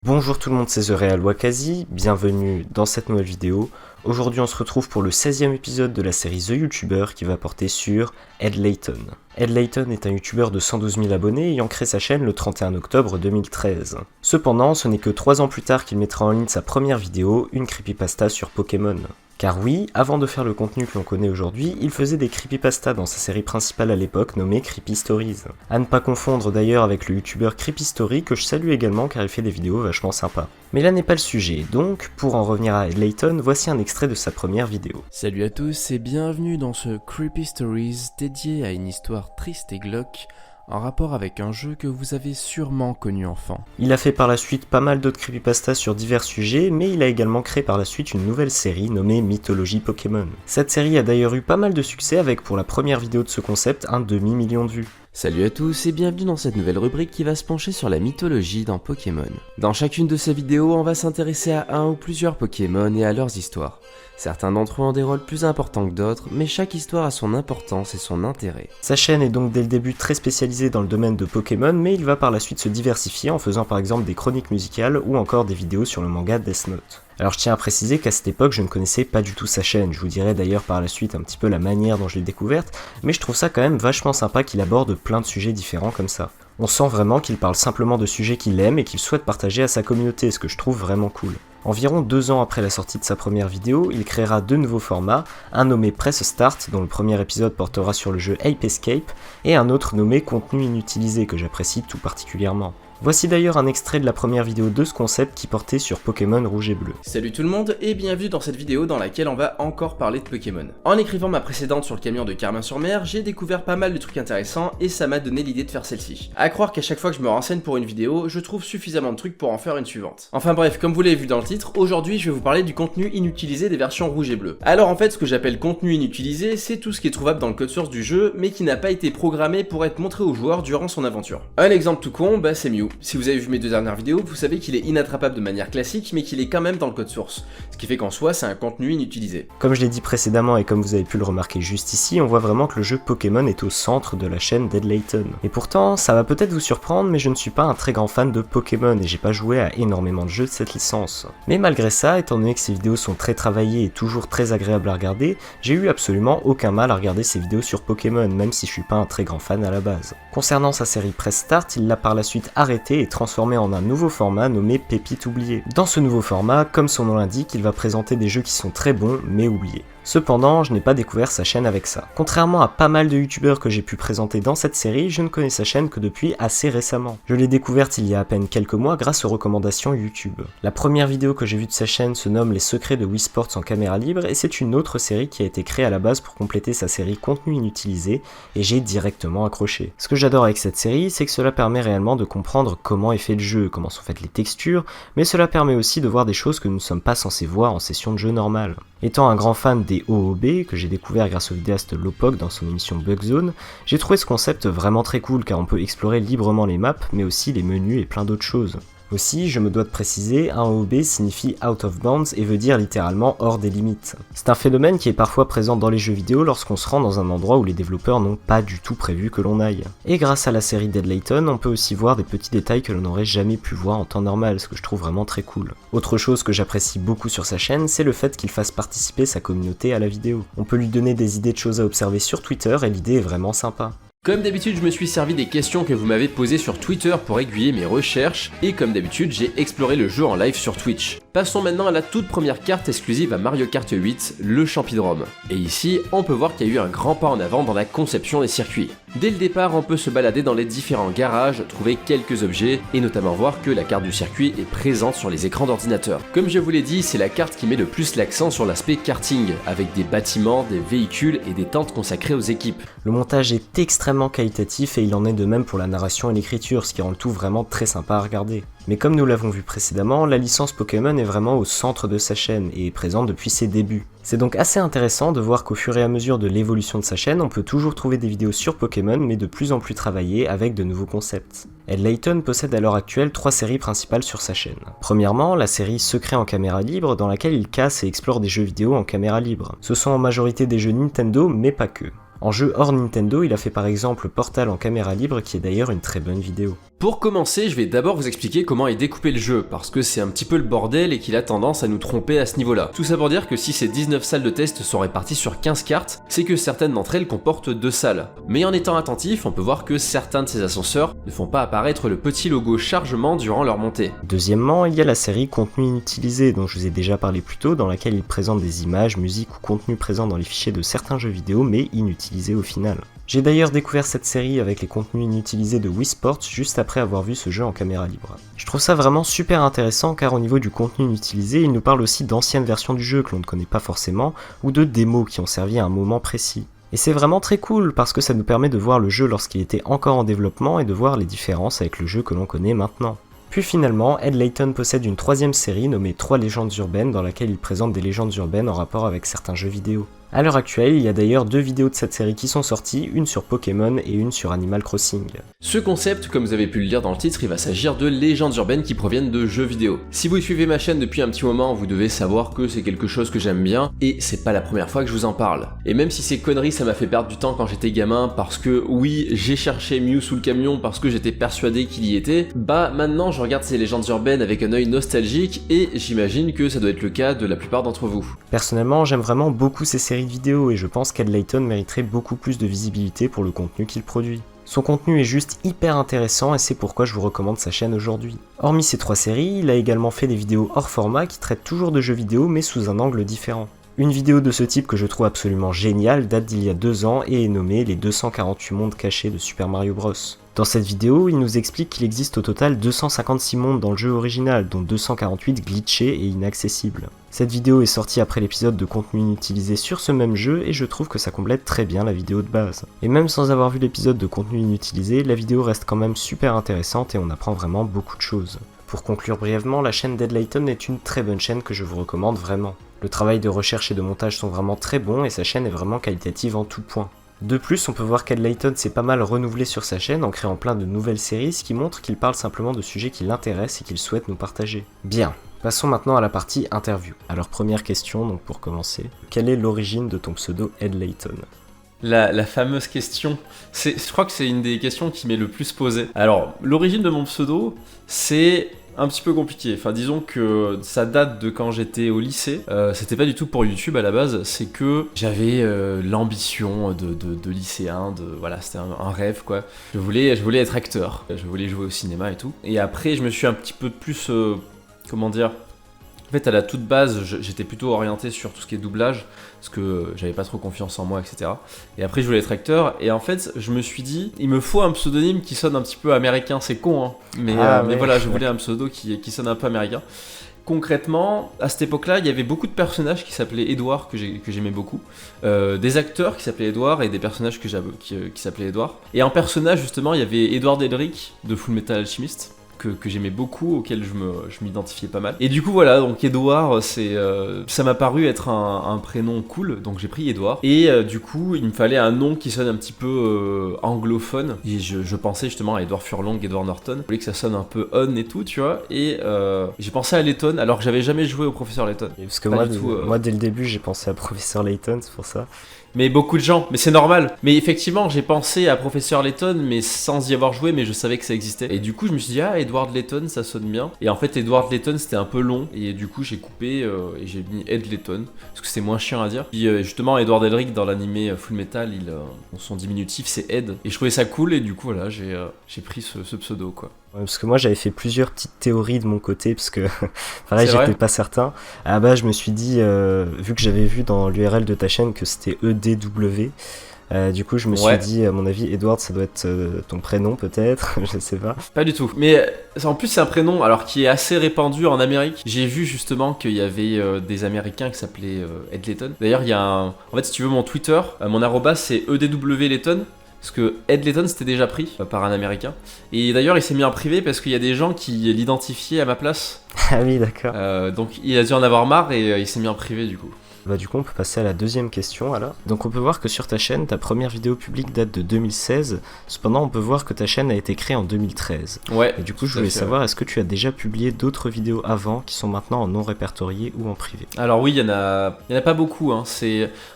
Bonjour tout le monde, c'est The Real Wakazi, bienvenue dans cette nouvelle vidéo. Aujourd'hui on se retrouve pour le 16e épisode de la série The YouTuber qui va porter sur Ed Layton. Ed Layton est un YouTuber de 112 000 abonnés ayant créé sa chaîne le 31 octobre 2013. Cependant, ce n'est que 3 ans plus tard qu'il mettra en ligne sa première vidéo, une creepypasta sur Pokémon. Car oui, avant de faire le contenu que l'on connaît aujourd'hui, il faisait des creepypastas dans sa série principale à l'époque nommée Creepy Stories. À ne pas confondre d'ailleurs avec le youtubeur Creepy Story que je salue également car il fait des vidéos vachement sympas. Mais là n'est pas le sujet, donc pour en revenir à Ed Layton, voici un extrait de sa première vidéo. Salut à tous et bienvenue dans ce Creepy Stories dédié à une histoire triste et glauque en rapport avec un jeu que vous avez sûrement connu enfant. Il a fait par la suite pas mal d'autres creepypastas sur divers sujets, mais il a également créé par la suite une nouvelle série nommée Mythologie Pokémon. Cette série a d'ailleurs eu pas mal de succès avec pour la première vidéo de ce concept un demi-million de vues. Salut à tous et bienvenue dans cette nouvelle rubrique qui va se pencher sur la mythologie dans Pokémon. Dans chacune de ces vidéos, on va s'intéresser à un ou plusieurs Pokémon et à leurs histoires. Certains d'entre eux ont des rôles plus importants que d'autres, mais chaque histoire a son importance et son intérêt. Sa chaîne est donc dès le début très spécialisée dans le domaine de Pokémon, mais il va par la suite se diversifier en faisant par exemple des chroniques musicales ou encore des vidéos sur le manga Death Note. Alors je tiens à préciser qu'à cette époque je ne connaissais pas du tout sa chaîne, je vous dirai d'ailleurs par la suite un petit peu la manière dont je l'ai découverte, mais je trouve ça quand même vachement sympa qu'il aborde plein de sujets différents comme ça. On sent vraiment qu'il parle simplement de sujets qu'il aime et qu'il souhaite partager à sa communauté, ce que je trouve vraiment cool. Environ 2 ans après la sortie de sa première vidéo, il créera 2 nouveaux formats, un nommé Press Start, dont le premier épisode portera sur le jeu Ape Escape, et un autre nommé Contenu inutilisé, que j'apprécie tout particulièrement. Voici d'ailleurs un extrait de la première vidéo de ce concept qui portait sur Pokémon rouge et bleu. Salut tout le monde et bienvenue dans cette vidéo dans laquelle on va encore parler de Pokémon. En écrivant ma précédente sur le camion de Carmin-sur-Mer, j'ai découvert pas mal de trucs intéressants et ça m'a donné l'idée de faire celle-ci. À croire qu'à chaque fois que je me renseigne pour une vidéo, je trouve suffisamment de trucs pour en faire une suivante. Enfin bref, comme vous l'avez vu dans le titre, aujourd'hui je vais vous parler du contenu inutilisé des versions rouge et bleu. Alors en fait, ce que j'appelle contenu inutilisé, c'est tout ce qui est trouvable dans le code source du jeu, mais qui n'a pas été programmé pour être montré aux joueurs durant son aventure. Un exemple tout con, c'est Mew. Si vous avez vu mes 2 dernières vidéos, vous savez qu'il est inattrapable de manière classique, mais qu'il est quand même dans le code source. Ce qui fait qu'en soi, c'est un contenu inutilisé. Comme je l'ai dit précédemment et comme vous avez pu le remarquer juste ici, on voit vraiment que le jeu Pokémon est au centre de la chaîne d'Ed Layton. Et pourtant, ça va peut-être vous surprendre, mais je ne suis pas un très grand fan de Pokémon et j'ai pas joué à énormément de jeux de cette licence. Mais malgré ça, étant donné que ces vidéos sont très travaillées et toujours très agréables à regarder, j'ai eu absolument aucun mal à regarder ces vidéos sur Pokémon, même si je suis pas un très grand fan à la base. Concernant sa série Press Start, il l'a par la suite arrêtée et transformée en un nouveau format nommé Pépite oubliée. Dans ce nouveau format, comme son nom l'indique, il va présenter des jeux qui sont très bons mais oubliés. Cependant, je n'ai pas découvert sa chaîne avec ça. Contrairement à pas mal de youtubeurs que j'ai pu présenter dans cette série, je ne connais sa chaîne que depuis assez récemment. Je l'ai découverte il y a à peine quelques mois grâce aux recommandations YouTube. La première vidéo que j'ai vue de sa chaîne se nomme Les secrets de Wii Sports en caméra libre et c'est une autre série qui a été créée à la base pour compléter sa série Contenu inutilisé et j'ai directement accroché. Ce que j'adore avec cette série, c'est que cela permet réellement de comprendre comment est fait le jeu, comment sont faites les textures, mais cela permet aussi de voir des choses que nous ne sommes pas censés voir en session de jeu normale. Étant un grand fan des OOB, que j'ai découvert grâce au vidéaste Lopok dans son émission Bugzone, j'ai trouvé ce concept vraiment très cool car on peut explorer librement les maps, mais aussi les menus et plein d'autres choses. Aussi, je me dois de préciser, un OOB signifie Out of Bounds et veut dire littéralement hors des limites. C'est un phénomène qui est parfois présent dans les jeux vidéo lorsqu'on se rend dans un endroit où les développeurs n'ont pas du tout prévu que l'on aille. Et grâce à la série Ed Layton, on peut aussi voir des petits détails que l'on n'aurait jamais pu voir en temps normal, ce que je trouve vraiment très cool. Autre chose que j'apprécie beaucoup sur sa chaîne, c'est le fait qu'il fasse participer sa communauté à la vidéo. On peut lui donner des idées de choses à observer sur Twitter et l'idée est vraiment sympa. Comme d'habitude, je me suis servi des questions que vous m'avez posées sur Twitter pour aiguiller mes recherches, et comme d'habitude, j'ai exploré le jeu en live sur Twitch. Passons maintenant à la toute première carte exclusive à Mario Kart 8, le Champidrome. Et ici, on peut voir qu'il y a eu un grand pas en avant dans la conception des circuits. Dès le départ, on peut se balader dans les différents garages, trouver quelques objets, et notamment voir que la carte du circuit est présente sur les écrans d'ordinateur. Comme je vous l'ai dit, c'est la carte qui met le plus l'accent sur l'aspect karting, avec des bâtiments, des véhicules et des tentes consacrées aux équipes. Le montage est extrêmement qualitatif et il en est de même pour la narration et l'écriture, ce qui rend le tout vraiment très sympa à regarder. Mais comme nous l'avons vu précédemment, la licence Pokémon est vraiment au centre de sa chaîne et est présente depuis ses débuts. C'est donc assez intéressant de voir qu'au fur et à mesure de l'évolution de sa chaîne, on peut toujours trouver des vidéos sur Pokémon mais de plus en plus travaillées avec de nouveaux concepts. Ed Layton possède à l'heure actuelle 3 séries principales sur sa chaîne. Premièrement, la série Secret en caméra libre dans laquelle il casse et explore des jeux vidéo en caméra libre. Ce sont en majorité des jeux Nintendo mais pas que. En jeu hors Nintendo, il a fait par exemple Portal en caméra libre qui est d'ailleurs une très bonne vidéo. Pour commencer, je vais d'abord vous expliquer comment est découpé le jeu, parce que c'est un petit peu le bordel et qu'il a tendance à nous tromper à ce niveau-là. Tout ça pour dire que si ces 19 salles de test sont réparties sur 15 cartes, c'est que certaines d'entre elles comportent 2 salles. Mais en étant attentif, on peut voir que certains de ces ascenseurs ne font pas apparaître le petit logo chargement durant leur montée. Deuxièmement, il y a la série Contenu inutilisé, dont je vous ai déjà parlé plus tôt, dans laquelle il présente des images, musiques ou contenus présents dans les fichiers de certains jeux vidéo, mais inutilisés au final. J'ai d'ailleurs découvert cette série avec les contenus inutilisés de Wii Sports juste après avoir vu ce jeu en caméra libre. Je trouve ça vraiment super intéressant car au niveau du contenu inutilisé, il nous parle aussi d'anciennes versions du jeu que l'on ne connaît pas forcément ou de démos qui ont servi à un moment précis. Et c'est vraiment très cool parce que ça nous permet de voir le jeu lorsqu'il était encore en développement et de voir les différences avec le jeu que l'on connaît maintenant. Puis finalement, Ed Layton possède une troisième série nommée 3 légendes urbaines dans laquelle il présente des légendes urbaines en rapport avec certains jeux vidéo. A l'heure actuelle, il y a d'ailleurs 2 vidéos de cette série qui sont sorties, une sur Pokémon et une sur Animal Crossing. Ce concept, comme vous avez pu le lire dans le titre, il va s'agir de légendes urbaines qui proviennent de jeux vidéo. Si vous suivez ma chaîne depuis un petit moment, vous devez savoir que c'est quelque chose que j'aime bien, et c'est pas la première fois que je vous en parle. Et même si ces conneries ça m'a fait perdre du temps quand j'étais gamin, parce que oui, j'ai cherché Mew sous le camion parce que j'étais persuadé qu'il y était, bah maintenant je regarde ces légendes urbaines avec un œil nostalgique, et j'imagine que ça doit être le cas de la plupart d'entre vous. Personnellement, j'aime vraiment beaucoup ces séries de vidéos et je pense qu'Ed Layton mériterait beaucoup plus de visibilité pour le contenu qu'il produit. Son contenu est juste hyper intéressant et c'est pourquoi je vous recommande sa chaîne aujourd'hui. Hormis ces 3 séries, il a également fait des vidéos hors format qui traitent toujours de jeux vidéo mais sous un angle différent. Une vidéo de ce type que je trouve absolument géniale date d'il y a 2 ans et est nommée les 248 mondes cachés de Super Mario Bros. Dans cette vidéo, il nous explique qu'il existe au total 256 mondes dans le jeu original, dont 248 glitchés et inaccessibles. Cette vidéo est sortie après l'épisode de contenu inutilisé sur ce même jeu et je trouve que ça complète très bien la vidéo de base. Et même sans avoir vu l'épisode de contenu inutilisé, la vidéo reste quand même super intéressante et on apprend vraiment beaucoup de choses. Pour conclure brièvement, la chaîne d'Ed Layton est une très bonne chaîne que je vous recommande vraiment. Le travail de recherche et de montage sont vraiment très bons et sa chaîne est vraiment qualitative en tout point. De plus, on peut voir qu'Ed Layton s'est pas mal renouvelé sur sa chaîne en créant plein de nouvelles séries, ce qui montre qu'il parle simplement de sujets qui l'intéressent et qu'il souhaite nous partager. Bien, passons maintenant à la partie interview. Alors première question, donc pour commencer, quelle est l'origine de ton pseudo Ed Layton ? La fameuse question, je crois que c'est une des questions qui m'est le plus posée. Alors, l'origine de mon pseudo, c'est un petit peu compliqué. Enfin, disons que ça date de quand j'étais au lycée. C'était pas du tout pour YouTube à la base, c'est que j'avais l'ambition de lycéen, voilà, c'était un rêve quoi. Je voulais être acteur, je voulais jouer au cinéma et tout. Et après, je me suis un petit peu plus, comment dire. En fait, à la toute base, j'étais plutôt orienté sur tout ce qui est doublage, parce que j'avais pas trop confiance en moi, etc. Et après, je voulais être acteur, et en fait, je me suis dit, il me faut un pseudonyme qui sonne un petit peu américain, c'est con, hein, mais voilà, je voulais un pseudo qui sonne un peu américain. Concrètement, à cette époque-là, il y avait beaucoup de personnages qui s'appelaient Edouard, que j'aimais beaucoup, des acteurs qui s'appelaient Edouard, et des personnages qui s'appelaient Edouard. Et en personnage, justement, il y avait Edward Elric, de Full Metal Alchemist, que j'aimais beaucoup, auquel je m'identifiais pas mal. Et du coup voilà, donc Edouard, ça m'a paru être un prénom cool, donc j'ai pris Edouard. Et du coup, il me fallait un nom qui sonne un petit peu anglophone. Et je pensais justement à Edward Furlong, Edward Norton. Je voulais que ça sonne un peu on et tout, tu vois. Et j'ai pensé à Layton, alors que j'avais jamais joué au Professeur Layton. Parce que moi, dès le début, j'ai pensé à Professeur Layton, c'est pour ça. Mais beaucoup de gens, mais c'est normal. Mais effectivement, j'ai pensé à Professeur Layton, mais sans y avoir joué, mais je savais que ça existait. Et du coup, je me suis dit, ah, Edward Layton, ça sonne bien. Et en fait, Edward Layton, c'était un peu long. Et du coup, j'ai coupé et j'ai mis Ed Layton, parce que c'est moins chiant à dire. Puis justement, Edward Elric, dans l'animé Full Metal, son diminutif, c'est Ed. Et je trouvais ça cool, et du coup, voilà, j'ai pris ce pseudo, quoi. Ouais, parce que moi j'avais fait plusieurs petites théories de mon côté parce que pareil j'étais pas certain. À la base je me suis dit vu que j'avais vu dans l'URL de ta chaîne que c'était EDW, du coup je me suis dit à mon avis Edward ça doit être ton prénom peut-être, je sais pas. Pas du tout, mais en plus c'est un prénom alors qui est assez répandu en Amérique. J'ai vu justement qu'il y avait des Américains qui s'appelaient Ed Layton. D'ailleurs il y a en fait si tu veux mon Twitter, mon arrobas c'est EDW Layton. Parce que Ed Layton c'était déjà pris par un américain. Et d'ailleurs il s'est mis en privé parce qu'il y a des gens qui l'identifiaient à ma place. Ah oui d'accord. Donc il a dû en avoir marre et il s'est mis en privé du coup. Bah du coup on peut passer à la deuxième question alors. Donc on peut voir que sur ta chaîne, ta première vidéo publique date de 2016. Cependant on peut voir que ta chaîne a été créée en 2013. Ouais. Et du coup je voulais savoir, est-ce que tu as déjà publié d'autres vidéos avant qui sont maintenant en non répertoriées ou en privé? Alors oui, il y en a pas beaucoup. Hein.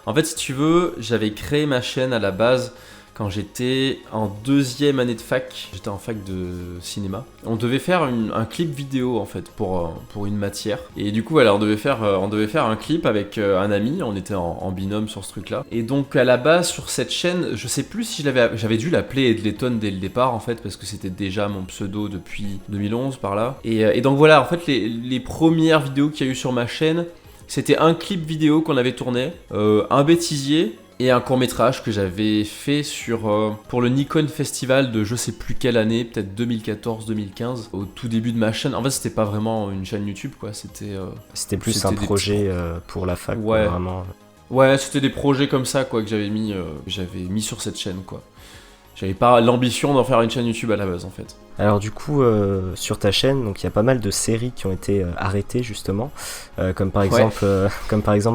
En fait si tu veux, j'avais créé ma chaîne à la base quand j'étais en 2e année de fac. J'étais en fac de cinéma. On devait faire un clip vidéo en fait pour une matière. Et du coup, voilà, on devait faire un clip avec un ami. On était en binôme sur ce truc-là. Et donc à la base sur cette chaîne, je sais plus si j'avais dû l'appeler Edleton dès le départ en fait, parce que c'était déjà mon pseudo depuis 2011 par là. Et donc voilà, en fait les premières vidéos qu'il y a eu sur ma chaîne, c'était un clip vidéo qu'on avait tourné, un bêtisier et un court-métrage que j'avais fait pour le Nikon Festival de je sais plus quelle année, peut-être 2014-2015, au tout début de ma chaîne. En fait, c'était pas vraiment une chaîne YouTube, quoi. C'était plus un projet pour la fac, ouais. Quoi, vraiment. Ouais, c'était des projets comme ça, quoi, que j'avais mis sur cette chaîne, quoi. J'avais pas l'ambition d'en faire une chaîne YouTube à la base, en fait. Alors du coup, sur ta chaîne, donc il y a pas mal de séries qui ont été arrêtées justement, comme par exemple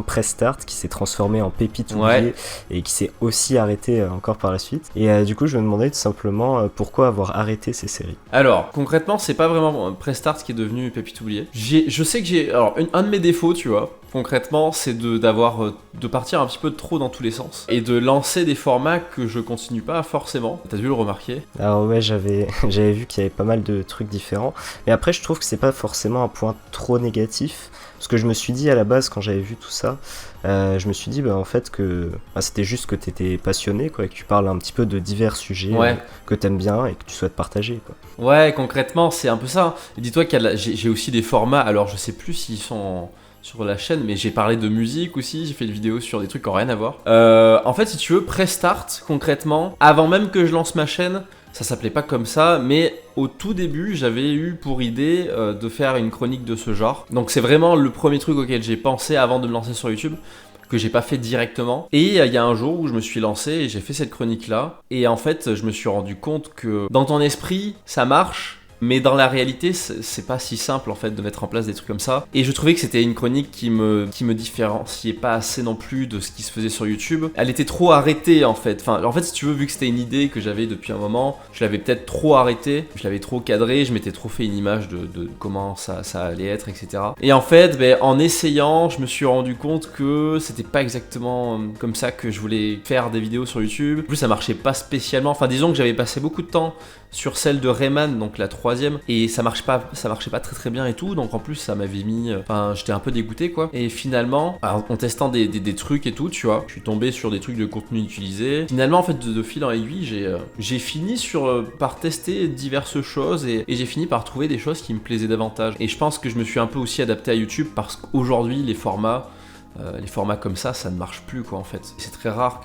Press Start qui s'est transformé en Pépite oubliée et qui s'est aussi arrêté encore par la suite. Et du coup, je me demandais tout simplement pourquoi avoir arrêté ces séries. Alors concrètement, c'est pas vraiment Press Start qui est devenu Pépite oubliée. Je sais que j'ai un de mes défauts, tu vois. Concrètement, c'est de partir un petit peu trop dans tous les sens et de lancer des formats que je continue pas forcément. T'as dû le remarquer. Alors ouais, j'avais vu qu'il y avait pas mal de trucs différents, mais après je trouve que c'est pas forcément un point trop négatif, parce que je me suis dit à la base quand j'avais vu tout ça, je me suis dit en fait que c'était juste que t'étais passionné, quoi, et que tu parles un petit peu de divers sujets que t'aimes bien et que tu souhaites partager, quoi. Ouais, concrètement c'est un peu ça. Et dis-toi que j'ai aussi des formats, alors je sais plus s'ils sont sur la chaîne, mais j'ai parlé de musique aussi, j'ai fait des vidéos sur des trucs qui n'ont rien à voir. En fait, si tu veux, Press Start, concrètement, avant même que je lance ma chaîne, ça s'appelait pas comme ça, mais au tout début, j'avais eu pour idée de faire une chronique de ce genre. Donc c'est vraiment le premier truc auquel j'ai pensé avant de me lancer sur YouTube, que j'ai pas fait directement. Et il y a un jour où je me suis lancé et j'ai fait cette chronique-là. Et en fait, je me suis rendu compte que dans ton esprit, ça marche, mais dans la réalité, c'est pas si simple en fait de mettre en place des trucs comme ça. Et je trouvais que c'était une chronique qui me différenciait pas assez non plus de ce qui se faisait sur YouTube. Elle était trop arrêtée en fait. Enfin, en fait, si tu veux, vu que c'était une idée que j'avais depuis un moment, je l'avais peut-être trop arrêtée, je l'avais trop cadré, je m'étais trop fait une image de comment ça allait être, etc. Et en fait, en essayant, je me suis rendu compte que c'était pas exactement comme ça que je voulais faire des vidéos sur YouTube. En plus, ça marchait pas spécialement. Enfin, disons que j'avais passé beaucoup de temps sur celle de Rayman, donc la 3e, et ça marchait pas très très bien et tout, donc en plus ça m'avait mis, j'étais un peu dégoûté, quoi. Et finalement, en testant des trucs et tout, tu vois, je suis tombé sur des trucs de contenu utilisé. Finalement, en fait, de fil en aiguille, j'ai fini par tester diverses choses et j'ai fini par trouver des choses qui me plaisaient davantage. Et je pense que je me suis un peu aussi adapté à YouTube parce qu'aujourd'hui les formats comme ça ne marche plus, quoi, en fait. C'est très rare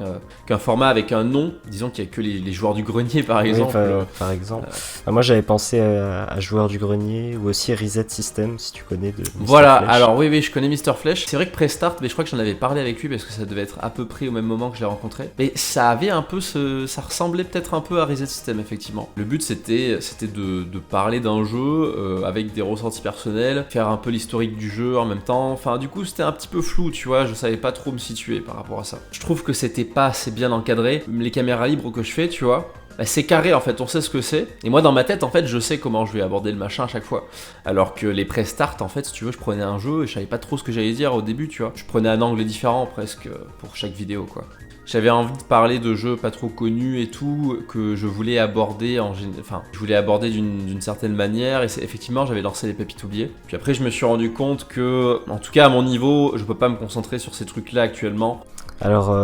qu'un format avec un nom, disons qu'il y a que les joueurs du grenier par exemple. Oui, par exemple. Moi j'avais pensé à joueurs du grenier ou aussi Reset System, si tu connais de Mr. Voilà, Flesh. alors oui, je connais Mr. Flesh. C'est vrai que Press Start, mais je crois que j'en avais parlé avec lui parce que ça devait être à peu près au même moment que je l'ai rencontré. Mais ça avait un peu ça ressemblait peut-être un peu à Reset System, effectivement. Le but c'était de parler d'un jeu avec des ressentis personnels, faire un peu l'historique du jeu en même temps. Enfin, du coup, c'était un petit peu flou, tu vois, je savais pas trop me situer par rapport à ça. Je trouve que c'était pas assez bien encadré. Les caméras libres que je fais, tu vois, c'est carré en fait, on sait ce que c'est. Et moi dans ma tête, en fait, je sais comment je vais aborder le machin à chaque fois. Alors que les Press Start, en fait, si tu veux, je prenais un jeu et je savais pas trop ce que j'allais dire au début, tu vois. Je prenais un angle différent presque pour chaque vidéo, quoi. J'avais envie de parler de jeux pas trop connus et tout, que je voulais aborder d'une certaine manière, et effectivement j'avais lancé les pépites oubliées. Puis après je me suis rendu compte que, en tout cas à mon niveau, je peux pas me concentrer sur ces trucs là actuellement. Alors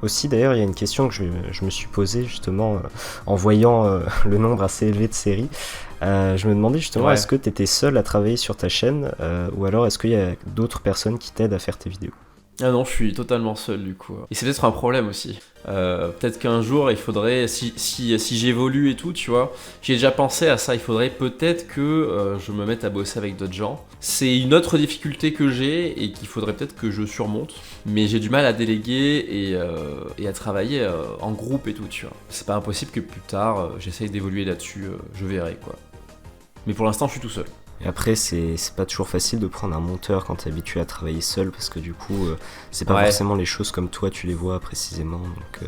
aussi d'ailleurs il y a une question que je me suis posée justement en voyant le nombre assez élevé de séries. Je me demandais justement est-ce que tu étais seul à travailler sur ta chaîne ou alors est-ce qu'il y a d'autres personnes qui t'aident à faire tes vidéos? Ah non, je suis totalement seul du coup. Et c'est peut-être un problème aussi. Peut-être qu'un jour il faudrait, si j'évolue et tout, tu vois, j'ai déjà pensé à ça, il faudrait peut-être que je me mette à bosser avec d'autres gens. C'est une autre difficulté que j'ai et qu'il faudrait peut-être que je surmonte, mais j'ai du mal à déléguer et à travailler en groupe et tout, tu vois. C'est pas impossible que plus tard j'essaye d'évoluer là-dessus, je verrai, quoi. Mais pour l'instant je suis tout seul. Et après, c'est pas toujours facile de prendre un monteur quand t'es habitué à travailler seul, parce que du coup, c'est pas forcément les choses comme toi tu les vois précisément, donc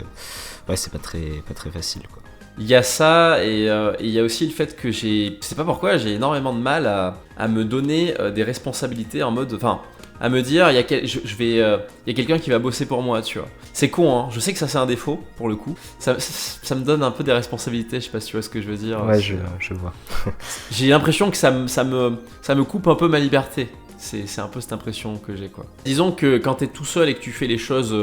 c'est pas très facile, quoi. Il y a ça, et il y a aussi le fait que je sais pas pourquoi, j'ai énormément de mal à me donner des responsabilités en mode, à me dire il y a quelqu'un qui va bosser pour moi, tu vois. C'est con, hein. Je sais que ça c'est un défaut pour le coup. Ça me donne un peu des responsabilités, je sais pas si tu vois ce que je veux dire. Ouais, je vois. J'ai l'impression que ça me coupe un peu ma liberté. C'est un peu cette impression que j'ai, quoi. Disons que quand t'es tout seul et que tu fais les choses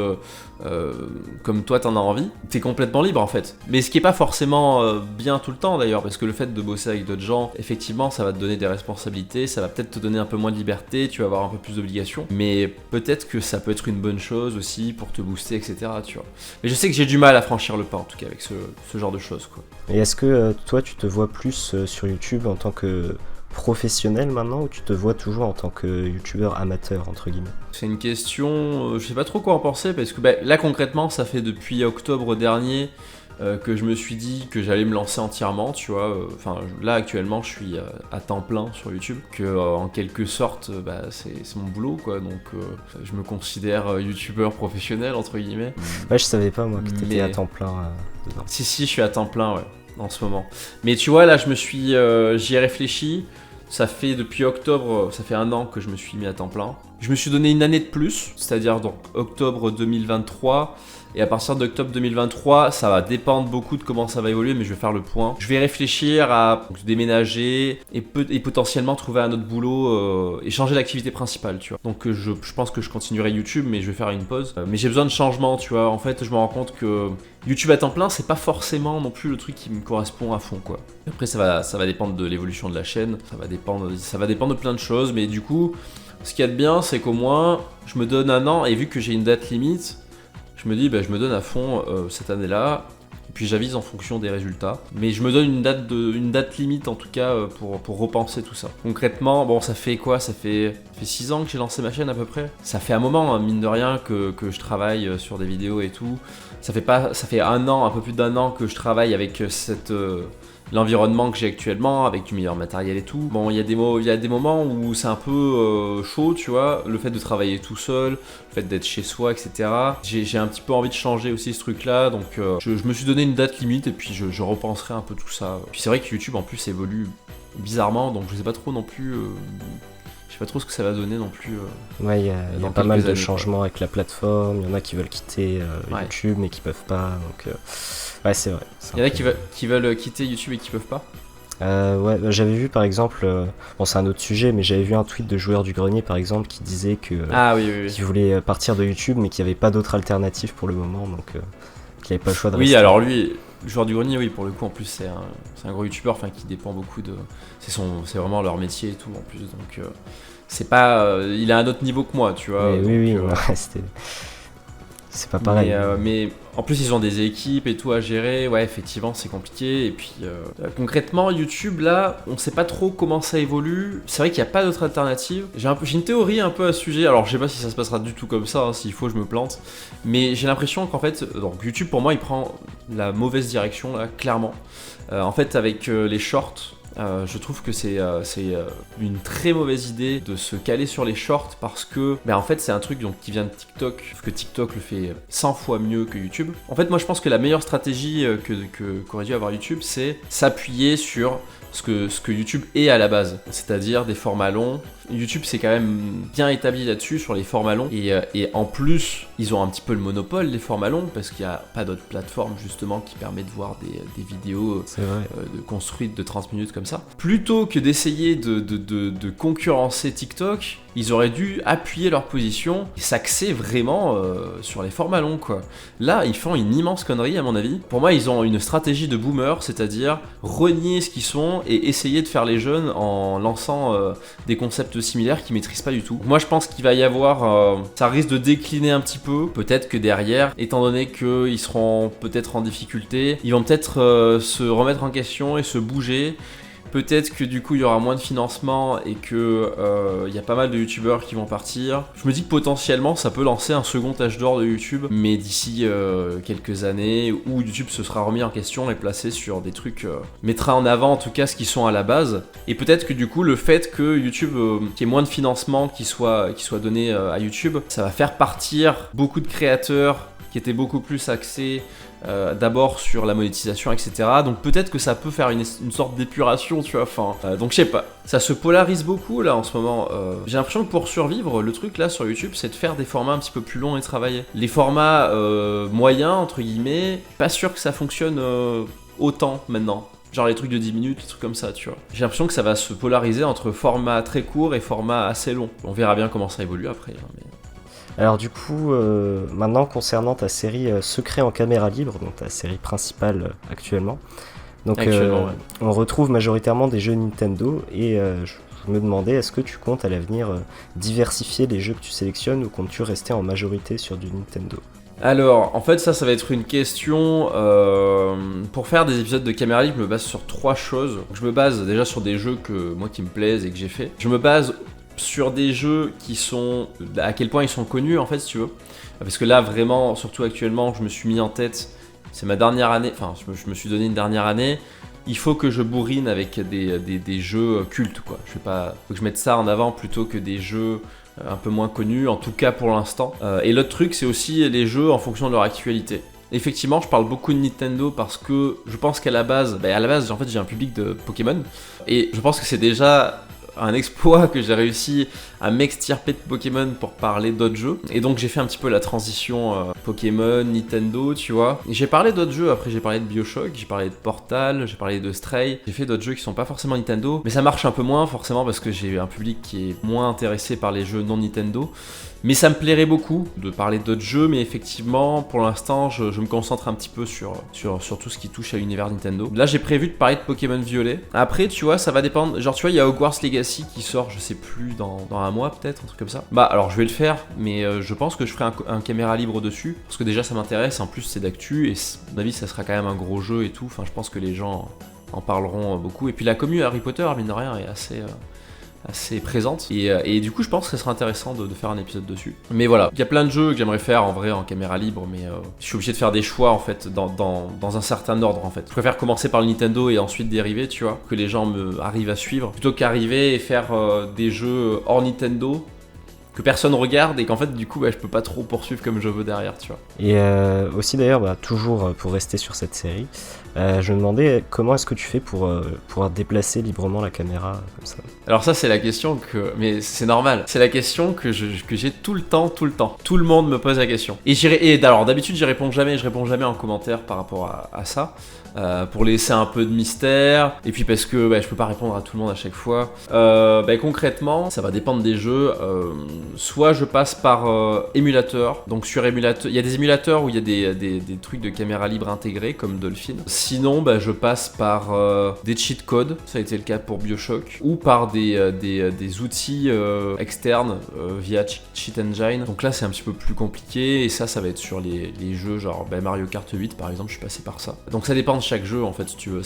comme toi t'en as envie, t'es complètement libre en fait. Mais ce qui est pas forcément bien tout le temps d'ailleurs, parce que le fait de bosser avec d'autres gens, effectivement ça va te donner des responsabilités, ça va peut-être te donner un peu moins de liberté, tu vas avoir un peu plus d'obligations, mais peut-être que ça peut être une bonne chose aussi pour te booster, etc. Tu vois. Mais je sais que j'ai du mal à franchir le pas en tout cas avec ce genre de choses, quoi. Et est-ce que toi tu te vois plus sur YouTube en tant que professionnel maintenant, ou tu te vois toujours en tant que youtubeur amateur entre guillemets? C'est une question, je sais pas trop quoi en penser, parce que là concrètement ça fait depuis octobre dernier que je me suis dit que j'allais me lancer entièrement, tu vois. Enfin là actuellement je suis à temps plein sur YouTube, que en quelque sorte c'est mon boulot, quoi. Donc je me considère youtubeur professionnel entre guillemets. Ouais, je savais pas moi que t'étais à temps plein dedans. Si je suis à temps plein, ouais, en ce moment. Mais tu vois là j'y ai réfléchi. Ça fait depuis octobre, ça fait 1 an que je me suis mis à temps plein. Je me suis donné une année de plus, c'est-à-dire donc octobre 2023. Et à partir d'octobre 2023, ça va dépendre beaucoup de comment ça va évoluer, mais je vais faire le point. Je vais réfléchir à déménager et potentiellement trouver un autre boulot et changer d'activité principale, tu vois. Donc je pense que je continuerai YouTube, mais je vais faire une pause. Mais j'ai besoin de changement, tu vois. En fait, je me rends compte que YouTube à temps plein, c'est pas forcément non plus le truc qui me correspond à fond, quoi. Après, ça va dépendre de l'évolution de la chaîne, ça va dépendre de plein de choses, mais du coup, ce qu'il y a de bien, c'est qu'au moins, je me donne 1 an, et vu que j'ai une date limite, je me dis, je me donne à fond cette année-là, et puis j'avise en fonction des résultats. Mais je me donne une date limite en tout cas pour repenser tout ça. Concrètement, bon, ça fait quoi? Ça fait 6 ans que j'ai lancé ma chaîne à peu près. Ça fait un moment, hein, mine de rien, que je travaille sur des vidéos et tout. Ça fait 1 an, un peu plus d'1 an que je travaille avec l'environnement que j'ai actuellement, avec du meilleur matériel et tout. Bon, il y a des moments où c'est un peu chaud, tu vois, le fait de travailler tout seul, le fait d'être chez soi, etc. J'ai un petit peu envie de changer aussi ce truc-là, donc je me suis donné une date limite et puis je repenserai un peu tout ça. Puis c'est vrai que YouTube en plus évolue bizarrement, donc je sais pas trop non plus... Je sais pas trop ce que ça va donner non plus. Ouais, il y a pas mal de changements avec la plateforme, il y en a qui veulent quitter YouTube mais qui peuvent pas, donc... Ouais, c'est vrai. Il y en a qui veulent quitter YouTube et qui peuvent pas. Ouais, j'avais vu par exemple, bon c'est un autre sujet, mais j'avais vu un tweet de Joueur du Grenier par exemple qui disait que qu'il voulait partir de YouTube mais qu'il n'y avait pas d'autre alternative pour le moment, donc qu'il n'avait pas le choix de rester. Oui, alors lui, Joueur du Grenier, oui, pour le coup en plus c'est un gros YouTubeur, enfin qui dépend beaucoup de, c'est vraiment leur métier et tout en plus, donc c'est pas, il a un autre niveau que moi, tu vois. Oui, c'est pas pareil. Mais en plus ils ont des équipes et tout à gérer, ouais effectivement c'est compliqué. Et puis concrètement YouTube là, on sait pas trop comment ça évolue. C'est vrai qu'il n'y a pas d'autre alternative. J'ai une théorie un peu à ce sujet, alors je sais pas si ça se passera du tout comme ça, hein, s'il faut je me plante. Mais j'ai l'impression qu'en fait, donc YouTube pour moi il prend la mauvaise direction là, clairement. En fait avec les shorts, je trouve que c'est une très mauvaise idée de se caler sur les shorts parce que en fait c'est un truc donc, qui vient de TikTok, parce que TikTok le fait 100 fois mieux que YouTube. En fait moi je pense que la meilleure stratégie qu'aurait dû avoir YouTube, c'est s'appuyer sur ce que YouTube est à la base, c'est-à-dire des formats longs. YouTube c'est quand même bien établi là-dessus sur les formats longs et en plus ils ont un petit peu le monopole des formats longs parce qu'il n'y a pas d'autres plateformes justement qui permettent de voir des vidéos construites de 30 minutes comme ça. Plutôt que d'essayer de concurrencer TikTok, ils auraient dû appuyer leur position et s'axer vraiment sur les formats longs, quoi. Là ils font une immense connerie à mon avis. Pour moi ils ont une stratégie de boomer, c'est-à-dire renier ce qu'ils sont et essayer de faire les jeunes en lançant des concepts similaires qu'ils maîtrisent pas du tout. Moi je pense qu'il va y avoir, ça risque de décliner un petit peu, peut-être que derrière, étant donné qu'ils seront peut-être en difficulté, ils vont peut-être se remettre en question et se bouger. Peut-être que du coup il y aura moins de financement et que il y a pas mal de youtubeurs qui vont partir. Je me dis que potentiellement ça peut lancer un second âge d'or de YouTube, mais d'ici quelques années où YouTube se sera remis en question et placé sur des trucs, mettra en avant en tout cas ce qui sont à la base. Et peut-être que du coup le fait que YouTube, qu'il y ait moins de financement qui soit donné à YouTube, ça va faire partir beaucoup de créateurs qui étaient beaucoup plus axés d'abord sur la monétisation, etc. Donc peut-être que ça peut faire une sorte d'épuration, tu vois. Enfin, donc je sais pas. Ça se polarise beaucoup là en ce moment. J'ai l'impression que pour survivre, le truc là sur YouTube, c'est de faire des formats un petit peu plus longs et travaillés. Les formats moyens, entre guillemets, pas sûr que ça fonctionne autant maintenant. Genre les trucs de 10 minutes, les trucs comme ça, tu vois. J'ai l'impression que ça va se polariser entre format très court et format assez long. On verra bien comment ça évolue après. Hein, mais... Alors du coup, maintenant concernant ta série Secret en caméra libre, donc ta série principale actuellement, donc ouais. on retrouve majoritairement des jeux Nintendo et je me demandais, est-ce que tu comptes à l'avenir diversifier les jeux que tu sélectionnes ou comptes-tu rester en majorité sur du Nintendo ? Alors, en fait, ça va être une question. Pour faire des épisodes de caméra libre, je me base sur 3 choses. Je me base déjà sur des jeux qui me plaisent et que j'ai fait. Je me base sur des jeux qui sont... à quel point ils sont connus, en fait, si tu veux. Parce que là, vraiment, surtout actuellement, je me suis mis en tête... C'est ma dernière année... Enfin, je me suis donné une dernière année. Il faut que je bourrine avec des jeux cultes, quoi. Faut que je mette ça en avant plutôt que des jeux... un peu moins connus, en tout cas pour l'instant. Et l'autre truc, c'est aussi les jeux en fonction de leur actualité. Effectivement, je parle beaucoup de Nintendo parce que je pense qu'à la base, en fait, j'ai un public de Pokémon. Et je pense que c'est déjà un exploit que j'ai réussi à m'extirper de Pokémon pour parler d'autres jeux. Et donc j'ai fait un petit peu la transition Pokémon, Nintendo, tu vois. Et j'ai parlé d'autres jeux, après j'ai parlé de BioShock, j'ai parlé de Portal, j'ai parlé de Stray. J'ai fait d'autres jeux qui sont pas forcément Nintendo, mais ça marche un peu moins forcément parce que j'ai un public qui est moins intéressé par les jeux non Nintendo. Mais ça me plairait beaucoup de parler d'autres jeux, mais effectivement, pour l'instant, je me concentre un petit peu sur tout ce qui touche à l'univers Nintendo. Là, j'ai prévu de parler de Pokémon Violet. Après, tu vois, ça va dépendre. Genre, tu vois, il y a Hogwarts Legacy qui sort, je sais plus, dans un mois peut-être, un truc comme ça. Bah, alors, je vais le faire, mais je pense que je ferai un caméra libre dessus, parce que déjà, ça m'intéresse. En plus, c'est d'actu, et à mon avis, ça sera quand même un gros jeu et tout. Enfin, je pense que les gens en parleront beaucoup. Et puis, la commu Harry Potter, mine de rien, est assez présente et du coup je pense que ça serait intéressant de faire un épisode dessus. Mais voilà, il y a plein de jeux que j'aimerais faire en vrai en caméra libre, mais je suis obligé de faire des choix en fait dans un certain ordre en fait. Je préfère commencer par le Nintendo et ensuite dériver, tu vois, que les gens arrivent à suivre, plutôt qu'arriver et faire des jeux hors Nintendo que personne regarde et qu'en fait du coup je peux pas trop poursuivre comme je veux derrière, tu vois. Et aussi d'ailleurs, toujours pour rester sur cette série, je me demandais comment est-ce que tu fais pour pouvoir déplacer librement la caméra comme ça. Alors ça c'est la question mais c'est normal, c'est la question que j'ai tout le temps. Tout le monde me pose la question. Alors d'habitude je réponds jamais en commentaire par rapport à ça. Pour laisser un peu de mystère, et puis parce que je peux pas répondre à tout le monde à chaque fois. Concrètement, ça va dépendre des jeux. Soit je passe par émulateur, donc sur émulateur, il y a des émulateurs où il y a des trucs de caméra libre intégrés comme Dolphin. Sinon, je passe par des cheat codes, ça a été le cas pour BioShock, ou par des outils externes via Cheat Engine. Donc là, c'est un petit peu plus compliqué, et ça va être sur les jeux genre Mario Kart 8 par exemple, je suis passé par ça. Donc ça dépend de chaque jeu en fait, si tu veux.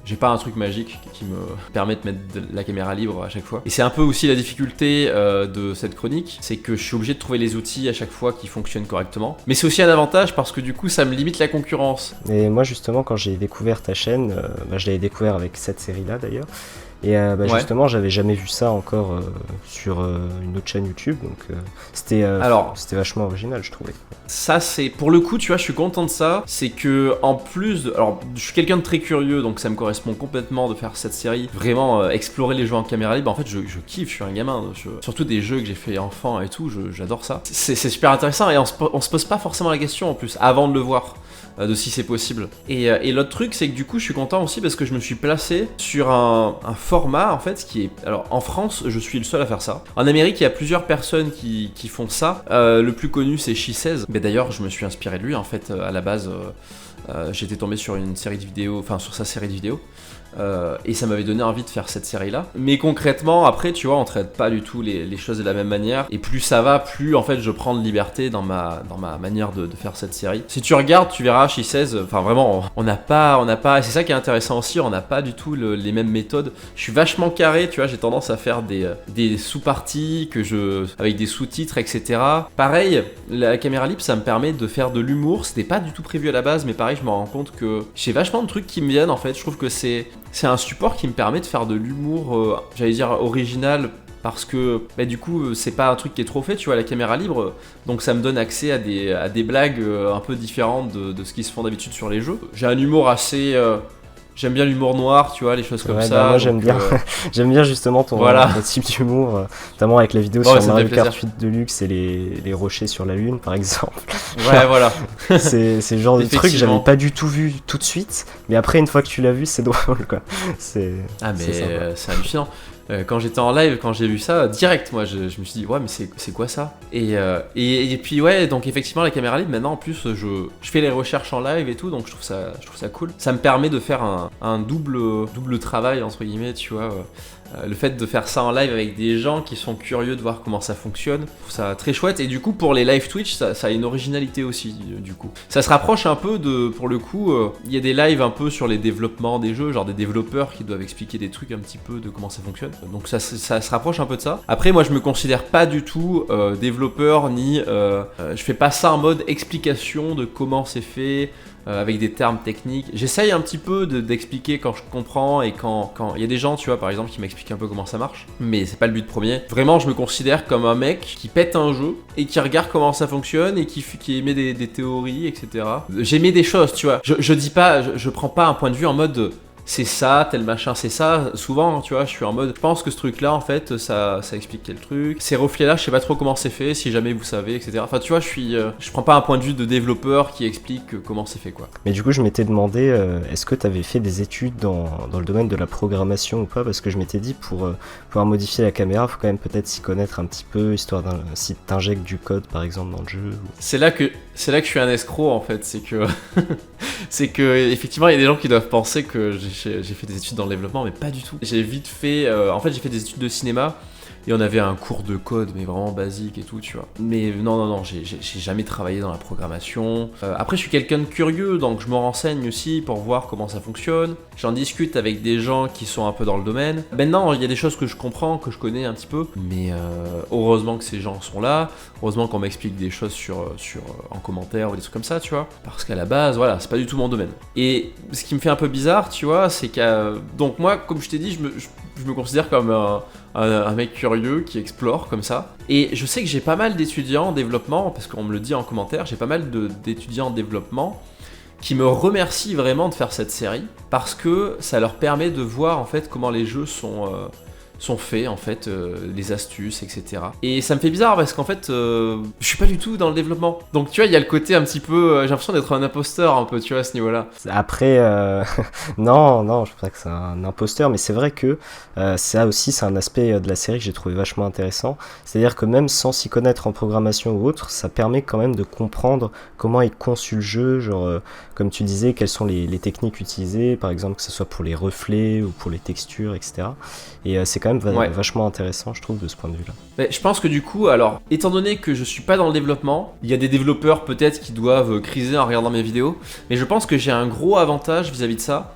J'ai pas un truc magique qui me permet de mettre la caméra libre à chaque fois. Et c'est un peu aussi la difficulté de cette chronique, c'est que je suis obligé de trouver les outils à chaque fois qui fonctionnent correctement. Mais c'est aussi un avantage parce que du coup, ça me limite la concurrence. Et moi justement, quand j'ai découvert ta chaîne, je l'avais découvert avec cette série-là d'ailleurs. Et justement, j'avais jamais vu ça encore sur une autre chaîne YouTube, donc c'était vachement original, je trouvais. Ça, c'est pour le coup, tu vois, je suis content de ça. C'est que en plus, alors, je suis quelqu'un de très curieux, donc ça me correspond complètement de faire cette série. Vraiment explorer les jeux en caméra libre. En fait, je kiffe, je suis un gamin. Surtout des jeux que j'ai fait enfant et tout, j'adore ça. C'est super intéressant et on se pose pas forcément la question en plus avant de le voir. De si c'est possible. Et l'autre truc, c'est que du coup, je suis content aussi parce que je me suis placé sur un format en fait qui est. Alors en France, je suis le seul à faire ça. En Amérique, il y a plusieurs personnes qui font ça. Le plus connu, c'est She16. Mais d'ailleurs, je me suis inspiré de lui en fait. À la base, j'étais tombé sur une série de vidéos, enfin sur sa série de vidéos. Et ça m'avait donné envie de faire cette série là. Mais concrètement après tu vois on traite pas du tout les choses de la même manière. Et plus ça va, plus en fait je prends de liberté dans ma manière de faire cette série. Si tu regardes tu verras She16, enfin vraiment on n'a pas, et c'est ça qui est intéressant aussi, on n'a pas du tout les mêmes méthodes. Je suis vachement carré, tu vois, j'ai tendance à faire des sous-parties avec des sous-titres etc. Pareil, la caméra libre ça me permet de faire de l'humour, c'était pas du tout prévu à la base mais pareil je me rends compte que j'ai vachement de trucs qui me viennent en fait. Je trouve que c'est un support qui me permet de faire de l'humour, j'allais dire original, parce que du coup c'est pas un truc qui est trop fait, tu vois, la caméra libre, donc ça me donne accès à des blagues un peu différentes de ce qui se font d'habitude sur les jeux. J'ai un humour assez... J'aime bien l'humour noir, tu vois, les choses comme ça. Moi j'aime bien, j'aime bien justement ton type d'humour, notamment avec les vidéos sur Mario Kart 8 Deluxe et les rochers sur la lune par exemple. Ouais, voilà. c'est le genre de truc que j'avais pas du tout vu tout de suite, mais après une fois que tu l'as vu, c'est drôle quoi. C'est hallucinant. Quand j'étais en live, quand j'ai vu ça, direct, moi, je me suis dit, ouais, mais c'est quoi ça ? Et puis, ouais, donc effectivement, la caméra libre, maintenant, en plus, je fais les recherches en live et tout, donc je trouve ça cool. Ça me permet de faire un double travail, entre guillemets, tu vois. Le fait de faire ça en live avec des gens qui sont curieux de voir comment ça fonctionne, je trouve ça très chouette. Et du coup, pour les live Twitch, ça a une originalité aussi, du coup. Ça se rapproche un peu pour le coup, il y a des lives un peu sur les développements des jeux, genre des développeurs qui doivent expliquer des trucs un petit peu de comment ça fonctionne. Donc ça se rapproche un peu de ça. Après, moi, je me considère pas du tout développeur, ni... je fais pas ça en mode explication de comment c'est fait, avec des termes techniques. J'essaye un petit peu d'expliquer quand je comprends et quand il y a des gens, tu vois, par exemple, qui m'expliquent un peu comment ça marche, mais c'est pas le but premier. Vraiment, je me considère comme un mec qui pète un jeu et qui regarde comment ça fonctionne et qui émet des théories, etc. J'émets des choses, tu vois. Je dis pas, je prends pas un point de vue en mode... c'est ça, tel machin, c'est ça. Souvent, tu vois, je suis en mode, je pense que ce truc-là, en fait, ça explique quel truc. Ces reflets-là, je sais pas trop comment c'est fait, si jamais vous savez, etc. Enfin, tu vois, je prends pas un point de vue de développeur qui explique comment c'est fait, quoi. Mais du coup, je m'étais demandé, est-ce que t'avais fait des études dans le domaine de la programmation ou pas ? Parce que je m'étais dit, pour pouvoir modifier la caméra, faut quand même peut-être s'y connaître un petit peu, histoire si t'injectes du code, par exemple, dans le jeu. C'est là que je suis un escroc, en fait. C'est que effectivement, il y a des gens qui doivent penser que j'ai fait des études dans le développement, mais pas du tout. J'ai vite fait... en fait, j'ai fait des études de cinéma, et on avait un cours de code, mais vraiment basique et tout, tu vois. Mais non, j'ai jamais travaillé dans la programmation. Après, je suis quelqu'un de curieux, donc je me renseigne aussi pour voir comment ça fonctionne. J'en discute avec des gens qui sont un peu dans le domaine. Maintenant, il y a des choses que je comprends, que je connais un petit peu, mais heureusement que ces gens sont là. Heureusement qu'on m'explique des choses en commentaire ou des trucs comme ça, tu vois. Parce qu'à la base, voilà, c'est pas du tout mon domaine. Et ce qui me fait un peu bizarre, tu vois, c'est donc moi, comme je t'ai dit, je me considère comme un mec curieux qui explore comme ça. Et je sais que j'ai pas mal d'étudiants en développement, parce qu'on me le dit en commentaire, j'ai pas mal d'étudiants en développement qui me remercient vraiment de faire cette série, parce que ça leur permet de voir en fait comment les jeux sont faits, en fait, les astuces, etc. Et ça me fait bizarre parce qu'en fait, je suis pas du tout dans le développement. Donc tu vois, il y a le côté un petit peu, j'ai l'impression d'être un imposteur un peu, tu vois, à ce niveau-là. Après, non, je pense pas que c'est un imposteur, mais c'est vrai que ça aussi, c'est un aspect de la série que j'ai trouvé vachement intéressant. C'est-à-dire que même sans s'y connaître en programmation ou autre, ça permet quand même de comprendre comment est conçu le jeu, genre, comme tu disais, quelles sont les techniques utilisées, par exemple, que ce soit pour les reflets ou pour les textures, etc. Et c'est quand même vachement intéressant, je trouve, de ce point de vue-là. Mais je pense que du coup, alors, étant donné que je suis pas dans le développement, il y a des développeurs peut-être qui doivent criser en regardant mes vidéos, mais je pense que j'ai un gros avantage vis-à-vis de ça,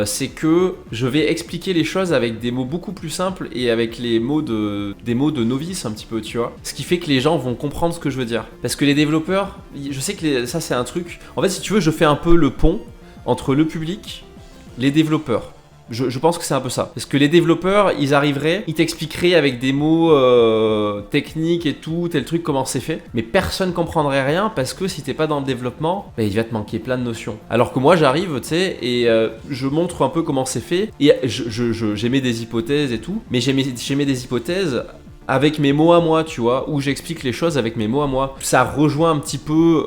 c'est que je vais expliquer les choses avec des mots beaucoup plus simples et avec des mots de novice un petit peu, tu vois. Ce qui fait que les gens vont comprendre ce que je veux dire. Parce que les développeurs, je sais que ça c'est un truc, en fait si tu veux, je fais un peu le pont entre le public, les développeurs. Je pense que c'est un peu ça. Parce que les développeurs, ils t'expliqueraient avec des mots techniques et tout, tel truc, comment c'est fait. Mais personne comprendrait rien parce que si t'es pas dans le développement, il va te manquer plein de notions. Alors que moi, j'arrive, tu sais, et je montre un peu comment c'est fait. Et j'émets des hypothèses et tout. Mais j'émets des hypothèses avec mes mots à moi, tu vois, où j'explique les choses avec mes mots à moi. Ça rejoint un petit peu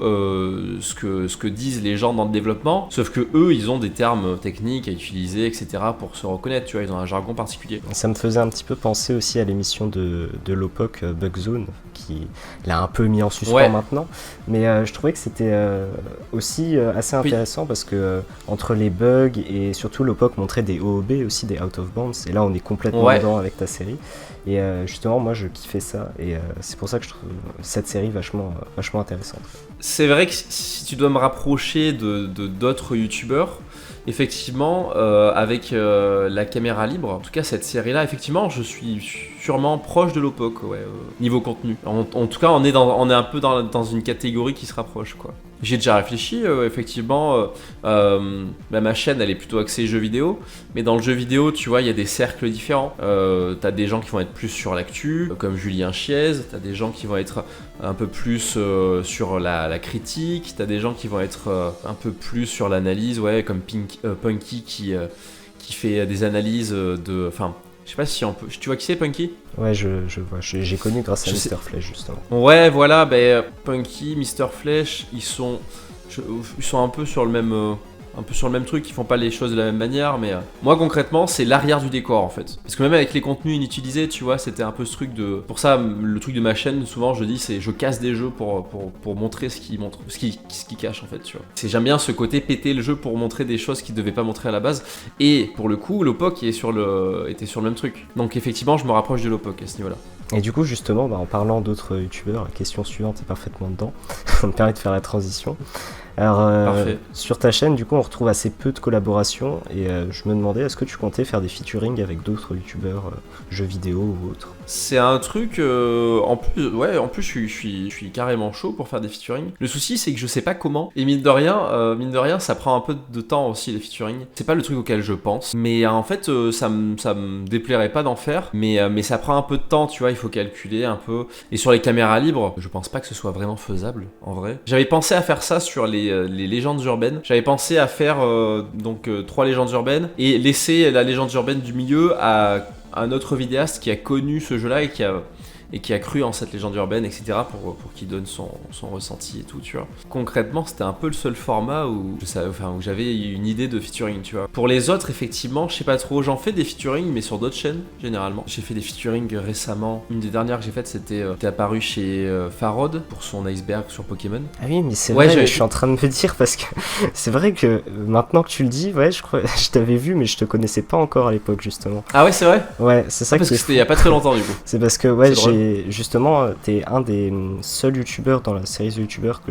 ce que disent les gens dans le développement, sauf que eux, ils ont des termes techniques à utiliser, etc. pour se reconnaître, tu vois, ils ont un jargon particulier. Ça me faisait un petit peu penser aussi à l'émission de Lowpoke, Bugzone, qui l'a un peu mis en suspens maintenant, mais je trouvais que c'était aussi assez intéressant parce que entre les bugs et surtout Lowpoke montrait des OOB aussi, des out of bounds, et là on est complètement dedans avec ta série. Et justement, moi je kiffais ça, et c'est pour ça que je trouve cette série vachement intéressante. C'est vrai que si tu dois me rapprocher de d'autres youtubeurs, effectivement, avec la caméra libre, en tout cas cette série-là, effectivement, je suis sûrement proche de Lowpoke, ouais, niveau contenu. En tout cas, on est un peu dans une catégorie qui se rapproche, quoi. J'ai déjà réfléchi, effectivement, ma chaîne elle est plutôt axée jeux vidéo, mais dans le jeu vidéo, tu vois, il y a des cercles différents. T'as des gens qui vont être plus sur l'actu, comme Julien Chiez, t'as des gens qui vont être un peu plus sur la critique, t'as des gens qui vont être un peu plus sur l'analyse, ouais, comme Punky qui fait des analyses de... Enfin, je sais pas si on peut... Tu vois qui c'est, Punky ? Ouais, je vois. J'ai connu grâce à Mr. Flèche, justement. Ouais, voilà, Punky, Mr. Flèche, ils sont un peu sur le même truc, ils font pas les choses de la même manière, mais moi concrètement c'est l'arrière du décor en fait. Parce que même avec les contenus inutilisés, tu vois, c'était un peu ce truc de... Pour ça, le truc de ma chaîne, souvent je dis, c'est je casse des jeux pour montrer ce qui cache en fait, tu vois. J'aime bien ce côté péter le jeu pour montrer des choses qu'il devait pas montrer à la base, et pour le coup, Lowpoke était sur le même truc. Donc effectivement, je me rapproche de Lowpoke à ce niveau-là. Et du coup, justement, en parlant d'autres youtubeurs, la question suivante est parfaitement dedans. Ça me permet de faire la transition. Alors, sur ta chaîne, du coup, on retrouve assez peu de collaborations et je me demandais, est-ce que tu comptais faire des featuring avec d'autres youtubeurs, jeux vidéo ou autres ? C'est un truc, en plus je suis carrément chaud pour faire des featuring. Le souci, c'est que je sais pas comment, et mine de rien, ça prend un peu de temps aussi les featuring. C'est pas le truc auquel je pense, mais en fait, ça me déplairait pas d'en faire, mais ça prend un peu de temps, tu vois, il faut calculer un peu. Et sur les caméras libres, je pense pas que ce soit vraiment faisable, en vrai. J'avais pensé à faire ça sur les légendes urbaines. J'avais pensé à faire 3 légendes urbaines et laisser la légende urbaine du milieu à un autre vidéaste qui a connu ce jeu-là et qui a cru en cette légende urbaine, etc. pour qu'il donne son ressenti et tout, tu vois. Concrètement, c'était un peu le seul format où j'avais une idée de featuring, tu vois. Pour les autres, effectivement, je sais pas trop, j'en fais des featuring, mais sur d'autres chaînes, généralement. J'ai fait des featuring récemment. Une des dernières que j'ai faites, c'était apparu chez Farod pour son iceberg sur Pokémon. Ah oui, mais c'est vrai, je suis en train de me dire, parce que c'est vrai que maintenant que tu le dis, ouais, je t'avais vu, mais je te connaissais pas encore à l'époque, justement. Ah ouais, c'est vrai ? Ouais, c'est ça. Parce que c'était il y a pas très longtemps, du coup. C'est parce que, ouais, justement, t'es un des seuls youtubeurs dans la série de youtubeurs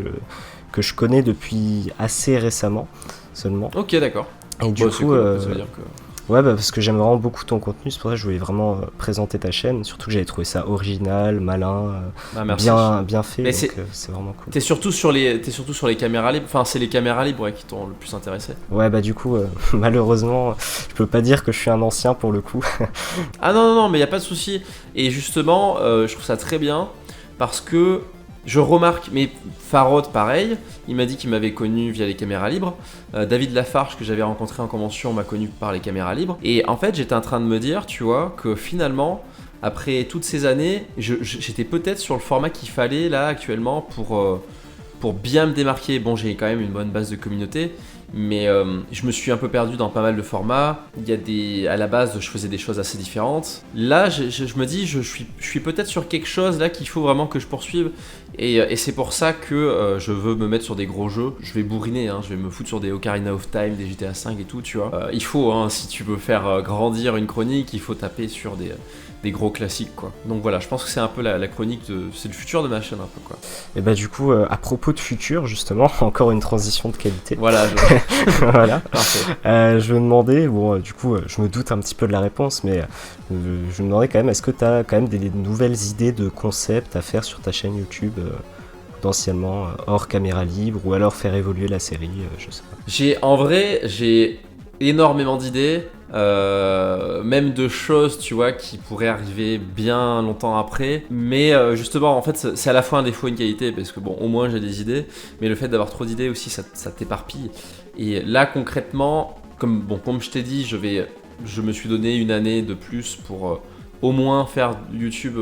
que je connais depuis assez récemment seulement. Ok, d'accord. Et du coup, cool, ça veut dire que... ouais, parce que j'aime vraiment beaucoup ton contenu, c'est pour ça que je voulais vraiment présenter ta chaîne, surtout que j'avais trouvé ça original, malin, bien fait, donc c'est vraiment cool. T'es surtout sur les caméras libres, enfin c'est les caméras libres qui t'ont le plus intéressé. Ouais, du coup, malheureusement, je peux pas dire que je suis un ancien pour le coup. Ah non, mais y a pas de souci. Et justement, je trouve ça très bien, parce que je remarque, mais Farod pareil, il m'a dit qu'il m'avait connu via les caméras libres. David Lafarge, que j'avais rencontré en convention, m'a connu par les caméras libres. Et en fait, j'étais en train de me dire, tu vois, que finalement, après toutes ces années, j'étais peut-être sur le format qu'il fallait là actuellement pour bien me démarquer. Bon, j'ai quand même une bonne base de communauté, mais je me suis un peu perdu dans pas mal de formats. À la base, je faisais des choses assez différentes. Là, je me dis, je suis peut-être sur quelque chose là qu'il faut vraiment que je poursuive. Et c'est pour ça que je veux me mettre sur des gros jeux. Je vais bourriner, hein, je vais me foutre sur des Ocarina of Time, des GTA 5 et tout, tu vois. Il faut, hein, si tu veux faire grandir une chronique, il faut taper sur des gros classiques, quoi. Donc voilà, je pense que c'est un peu la chronique c'est le futur de ma chaîne, un peu, quoi. Et du coup, à propos de futur, justement, encore une transition de qualité. Voilà, voilà. Parfait. Je me demandais, du coup, je me doute un petit peu de la réponse, mais je me demandais quand même, est-ce que tu as quand même des nouvelles idées de concepts à faire sur ta chaîne YouTube, potentiellement hors caméra libre, ou alors faire évoluer la série, je sais pas. En vrai, j'ai énormément d'idées, même de choses, tu vois, qui pourraient arriver bien longtemps après. Mais justement, en fait, c'est à la fois un défaut et une qualité, parce que bon, au moins j'ai des idées, mais le fait d'avoir trop d'idées aussi, ça t'éparpille. Et là, concrètement, comme je t'ai dit, je me suis donné une année de plus pour au moins faire YouTube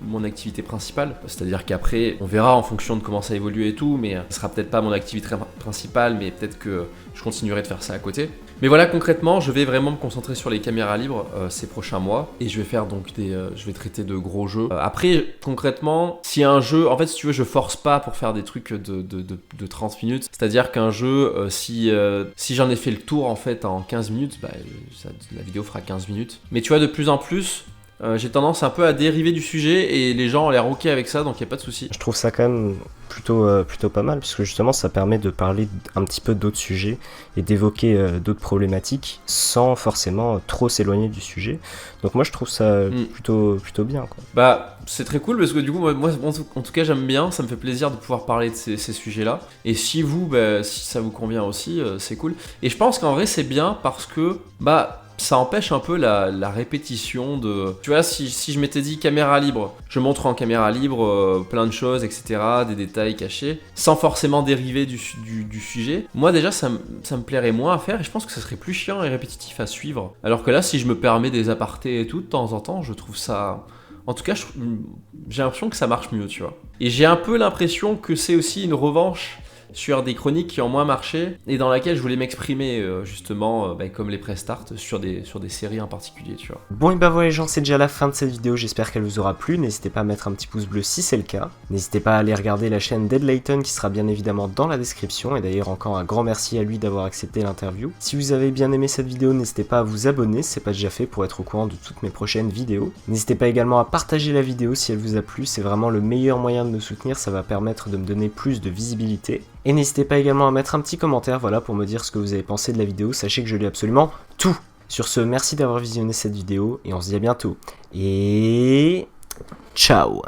mon activité principale. C'est-à-dire qu'après, on verra en fonction de comment ça évolue et tout, mais ce sera peut-être pas mon activité principale, mais peut-être que je continuerai de faire ça à côté. Mais voilà, concrètement, je vais vraiment me concentrer sur les caméras libres ces prochains mois, et je vais faire donc je vais traiter de gros jeux. Après, concrètement, si un jeu, en fait, si tu veux, je force pas pour faire des trucs de 30 minutes. C'est-à-dire qu'un jeu, si j'en ai fait le tour en fait en 15 minutes, la vidéo fera 15 minutes. Mais tu vois, de plus en plus, j'ai tendance un peu à dériver du sujet et les gens ont l'air ok avec ça, donc y a pas de souci. Je trouve ça quand même plutôt pas mal, parce que justement ça permet de parler un petit peu d'autres sujets et d'évoquer d'autres problématiques sans forcément trop s'éloigner du sujet. Donc moi je trouve ça plutôt bien, quoi. Bah c'est très cool parce que du coup moi en tout cas j'aime bien, ça me fait plaisir de pouvoir parler de ces sujets-là. Et si vous, si ça vous convient aussi, c'est cool. Et je pense qu'en vrai c'est bien parce que ça empêche un peu la répétition de... Tu vois, si je m'étais dit caméra libre, je montre en caméra libre plein de choses, etc., des détails cachés, sans forcément dériver du sujet, moi déjà ça me plairait moins à faire et je pense que ça serait plus chiant et répétitif à suivre. Alors que là, si je me permets des apartés et tout, de temps en temps, je trouve ça... En tout cas, j'ai l'impression que ça marche mieux, tu vois. Et j'ai un peu l'impression que c'est aussi une revanche sur des chroniques qui ont moins marché et dans laquelle je voulais m'exprimer justement comme les press start sur des séries en particulier, tu vois. Bon et bah voilà les gens, c'est déjà la fin de cette vidéo, j'espère qu'elle vous aura plu. N'hésitez pas à mettre un petit pouce bleu si c'est le cas. N'hésitez pas à aller regarder la chaîne Dead Layton qui sera bien évidemment dans la description, et d'ailleurs encore un grand merci à lui d'avoir accepté l'interview. Si vous avez bien aimé cette vidéo, n'hésitez pas à vous abonner si c'est pas déjà fait pour être au courant de toutes mes prochaines vidéos. N'hésitez pas également à partager la vidéo si elle vous a plu, c'est vraiment le meilleur moyen de me soutenir, ça va permettre de me donner plus de visibilité. Et n'hésitez pas également à mettre un petit commentaire, voilà, pour me dire ce que vous avez pensé de la vidéo, sachez que je lis absolument tout. Sur ce, merci d'avoir visionné cette vidéo, et on se dit à bientôt. Et... ciao.